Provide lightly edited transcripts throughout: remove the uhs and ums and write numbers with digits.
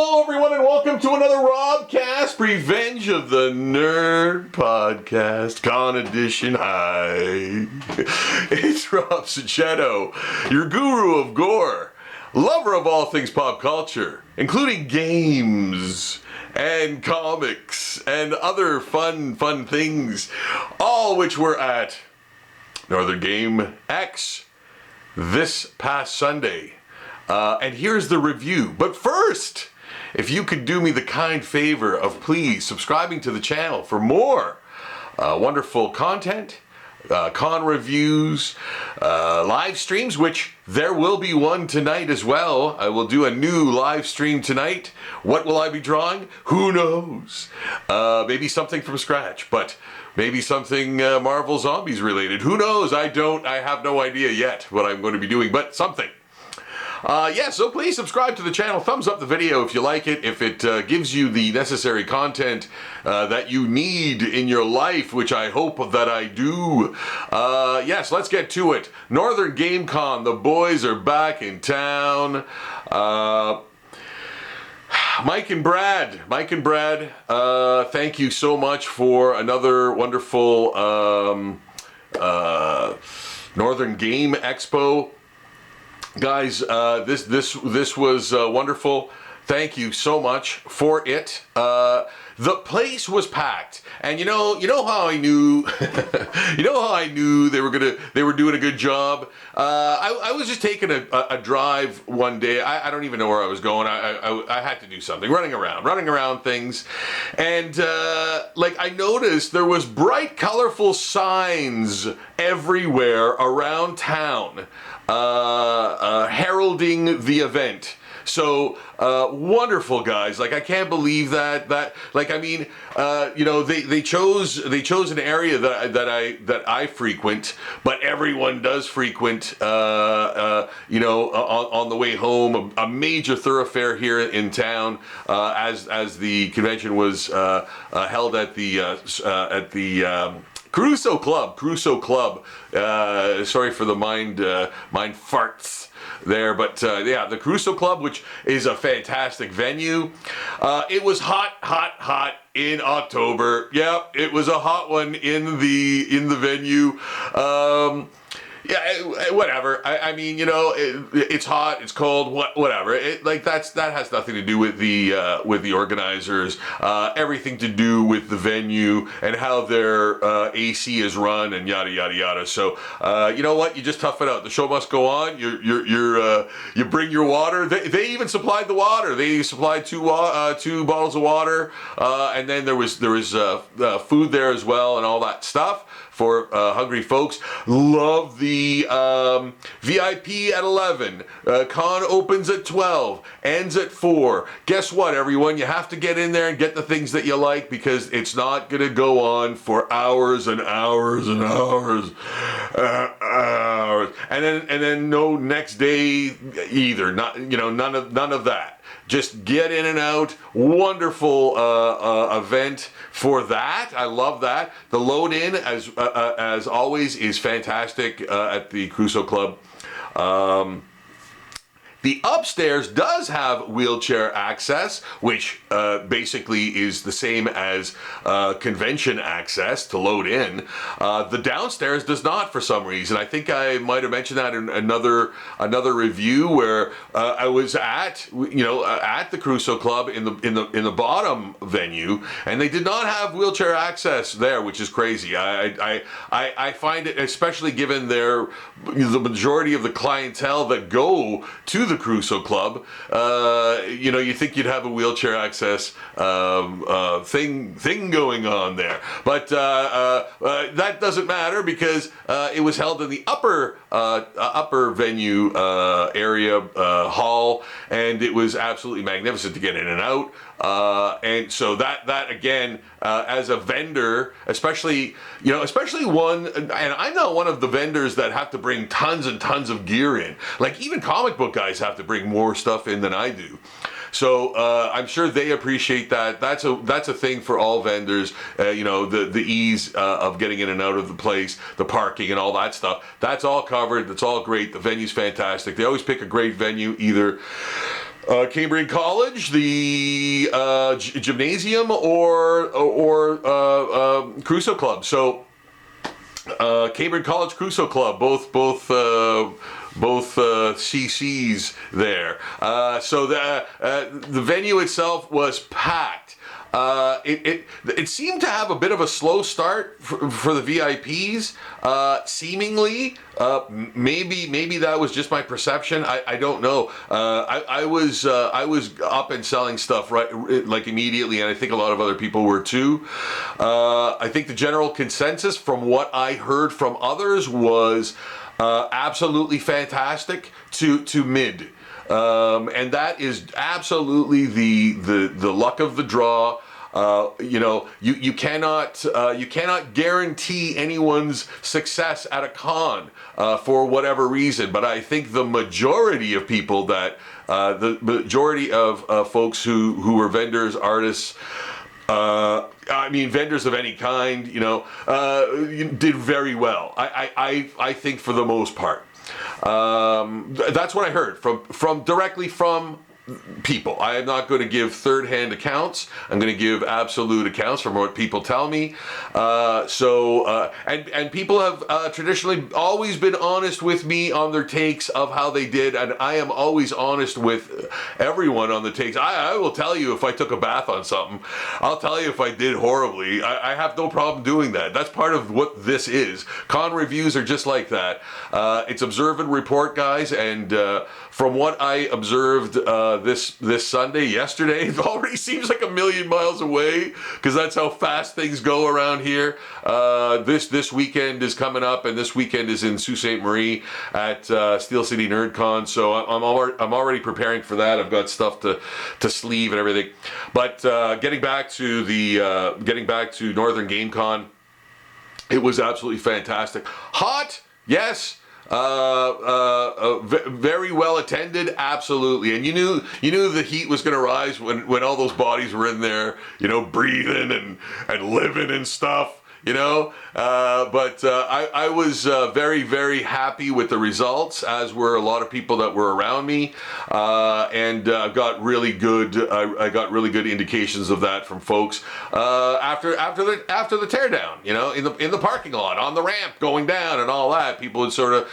Hello everyone and welcome to another Robcast, Revenge of the Nerd Podcast, Con Edition. Hi, it's Rob Sachetto, your guru of gore, lover of all things pop culture, including games and comics and other fun things, all which were at Northern Game X this past Sunday. And here's the review. But first, if you could do me the kind favor of please subscribing to the channel for more wonderful content, con reviews, live streams, which there will be one tonight as well. I will do a new live stream tonight. What will I be drawing? Who knows? Maybe something from scratch, but maybe something Marvel Zombies related. Who knows? I have no idea yet what I'm going to be doing, but something. So please subscribe to the channel, thumbs up the video if you like it, if it gives you the necessary content that you need in your life, which I hope that I do. Yes, let's get to it. Northern Game Con, the boys are back in town. Mike and Brad, thank you so much for another wonderful Northern Game Expo. Guys, this was wonderful. Thank you so much for it. The place was packed, and you know how I knew, they were doing a good job. I was just taking a drive one day. I don't even know where I was going. I had to do something, running around things, and I noticed there was bright, colorful signs everywhere around town, heralding the event. So wonderful, guys. I can't believe that they chose an area that I frequent, but everyone does frequent on the way home, a major thoroughfare here in town, as the convention was held at the Crusoe Club. Sorry for the mind farts there, but the Crusoe Club, which is a fantastic venue. It was hot in October. Yeah, it was a hot one in the venue. Whatever. I mean, it's hot, it's cold, whatever. That has nothing to do with the organizers. Everything to do with the venue and how their AC is run and yada yada yada. So you know what? You just tough it out. The show must go on. You bring your water. They even supplied the water. They supplied two bottles of water, and then there was food there as well and all that stuff for hungry folks. Love the VIP at 11. Con opens at 12, ends at 4. Guess what, everyone? You have to get in there and get the things that you like, because it's not going to go on for hours and hours and hours. And then no next day either. None of that. Just get in and out. Wonderful event for that. I love that. The load in, as always, is fantastic at the Crusoe Club. The upstairs does have wheelchair access, which basically is the same as convention access to load in. The downstairs does not, for some reason. I think I might have mentioned that in another review where I was at the Crusoe Club in the bottom venue, and they did not have wheelchair access there, which is crazy. I find it, especially given the majority of the clientele that go to the Crusoe Club, you think you'd have a wheelchair access thing going on there, but that doesn't matter, because it was held in the upper venue area hall, and it was absolutely magnificent to get in and out. And so that again, as a vendor, especially one, and I'm not one of the vendors that have to bring tons and tons of gear in. Even comic book guys have to bring more stuff in than I do. So I'm sure they appreciate that. That's a thing for all vendors. The ease of getting in and out of the place, the parking and all that stuff. That's all covered. That's all great. The venue's fantastic. They always pick a great venue, either Cambridge College, the gymnasium, or Crusoe Club. So Cambridge College Crusoe Club, both CCs there. So the venue itself was packed. It seemed to have a bit of a slow start for the VIPs, seemingly. Maybe that was just my perception. I don't know. I was up and selling stuff right like immediately, and I think a lot of other people were too. I think the general consensus from what I heard from others was absolutely fantastic to mid. And that is absolutely the luck of the draw. You cannot guarantee anyone's success at a con for whatever reason. But I think the majority of people the majority of folks who were vendors, artists, vendors of any kind, did very well. I think for the most part. That's what I heard from directly from people. I am not going to give third-hand accounts. I'm going to give absolute accounts from what people tell me. And people have traditionally always been honest with me on their takes of how they did, and I am always honest with everyone on the takes. I will tell you if I took a bath on something. I'll tell you if I did horribly. I have no problem doing that. That's part of what this is. Con reviews are just like that. It's observe and report, guys, and from what I observed this Sunday, yesterday, it already seems like a million miles away because that's how fast things go around here. This weekend is coming up, and this weekend is in Sault Ste. Marie at Steel City NerdCon. So I'm already preparing for that. I've got stuff to sleeve and everything. But getting back to Northern Game Con, it was absolutely fantastic. Hot, yes. Very well attended, absolutely, and you knew the heat was going to rise when all those bodies were in there, breathing and living and stuff. But I was very, very happy with the results, as were a lot of people that were around me, and got really good. I got really good indications of that from folks after the teardown. In the parking lot, on the ramp going down, and all that. People would sort of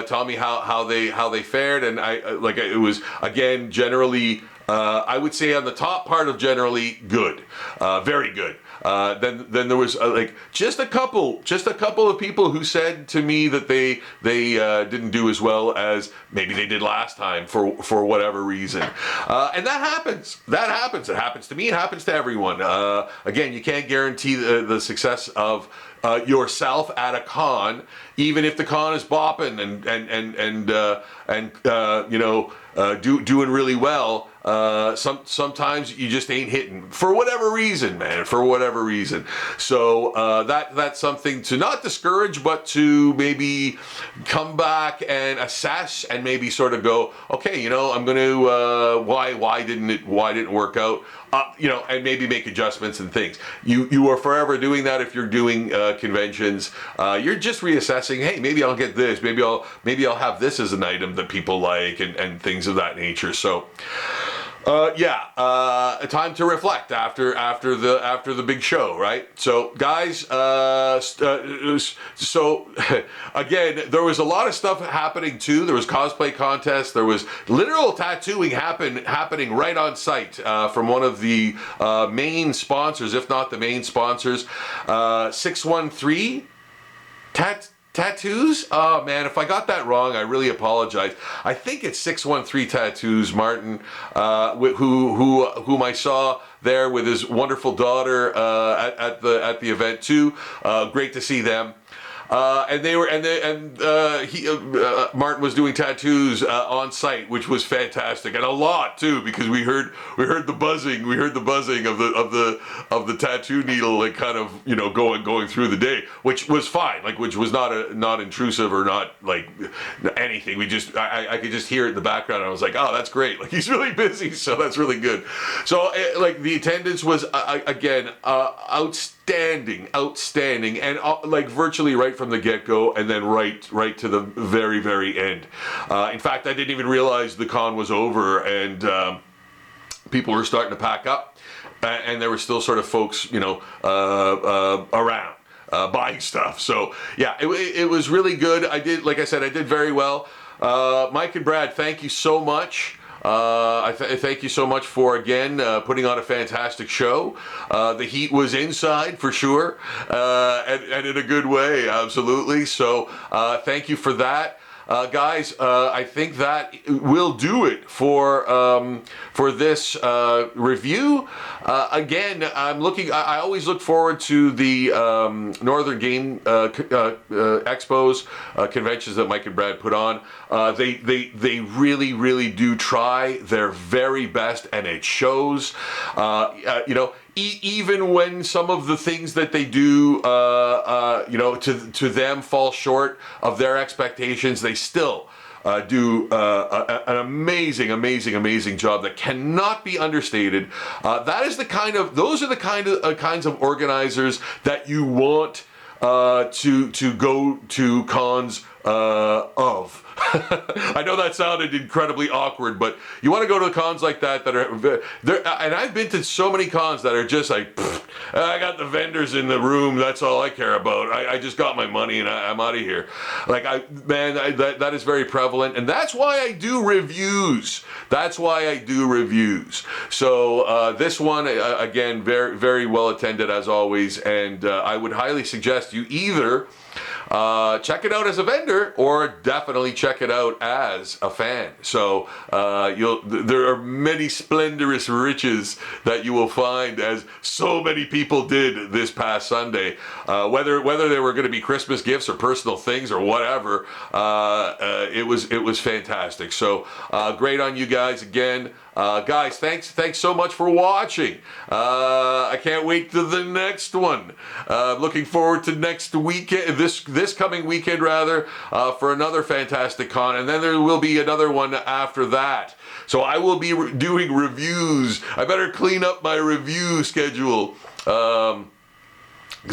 tell me how they fared, and it was again generally. I would say on the top part of generally good, very good. Then there was just a couple of people who said to me that they didn't do as well as maybe they did last time for whatever reason, and that happens. It happens to me. It happens to everyone. Again, you can't guarantee the success of yourself at a con, even if the con is bopping and doing really well. Sometimes you just ain't hitting for whatever reason, man. For whatever reason. So that's something to not discourage, but to maybe come back and assess and maybe sort of go, okay, I'm going to why didn't it work out? And maybe make adjustments and things. You are forever doing that if you're doing conventions. You're just reassessing. Hey, maybe I'll get this. Maybe I'll have this as an item that people like and things of that nature. So. Time to reflect after the big show, right? So, guys, again, there was a lot of stuff happening too. There was cosplay contests. There was literal tattooing happening right on site from one of the main sponsors, if not the main sponsors, 613 Tattoos? Oh man, if I got that wrong, I really apologize. I think it's 613 Tattoos, Martin, whom I saw there with his wonderful daughter at the event too. Great to see them. Martin was doing tattoos on site, which was fantastic, and a lot too, because we heard the buzzing of the tattoo needle, like kind of going through the day, which was fine, which was not intrusive or not like anything. I could just hear it in the background, and I was like, oh, that's great. Like he's really busy, so that's really good. So the attendance was again outstanding, and virtually right from the get-go, and then right to the very, very end. In fact, I didn't even realize the con was over, and people were starting to pack up, and there were still sort of folks, around. Buying stuff. So yeah, it was really good. Like I said, I did very well. Mike and Brad, thank you so much. Thank you so much for, again, putting on a fantastic show. The heat was inside for sure, and in a good way, absolutely. So thank you for that. Guys, I think that will do it for this review. Again, I always look forward to the Northern Game Expos, conventions that Mike and Brad put on. They really, really do try their very best, and it shows. Even when some of the things that they do, to them fall short of their expectations, they still do an amazing job that cannot be understated. Those are the kinds of organizers that you want to go to cons of. I know that sounded incredibly awkward, but you want to go to cons like that are there. And I've been to so many cons that are just like, I got the vendors in the room. That's all I care about. I just got my money and I'm out of here. That is very prevalent, and that's why I do reviews. So this one, again, very, very well attended as always, and I would highly suggest you either check it out as a vendor, or definitely check it out as a fan. So there are many splendorous riches that you will find, as so many people did this past Sunday. Whether they were going to be Christmas gifts or personal things or whatever, it was fantastic. So great on you guys again. Guys, thanks so much for watching. I can't wait to the next one. Looking forward to next weekend, this coming weekend rather, for another fantastic con, and then there will be another one after that. So I will be doing reviews. I better clean up my review schedule, because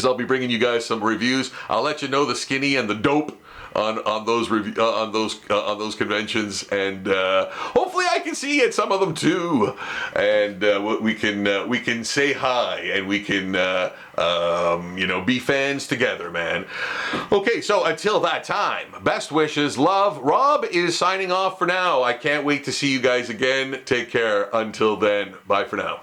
I'll be bringing you guys some reviews. I'll let you know the skinny and the dope on those conventions, and hopefully I can see you at some of them too, and we can say hi, and we can be fans together, man. Okay, so until that time, best wishes, love. Rob is signing off for now. I can't wait to see you guys again. Take care. Until then, bye for now.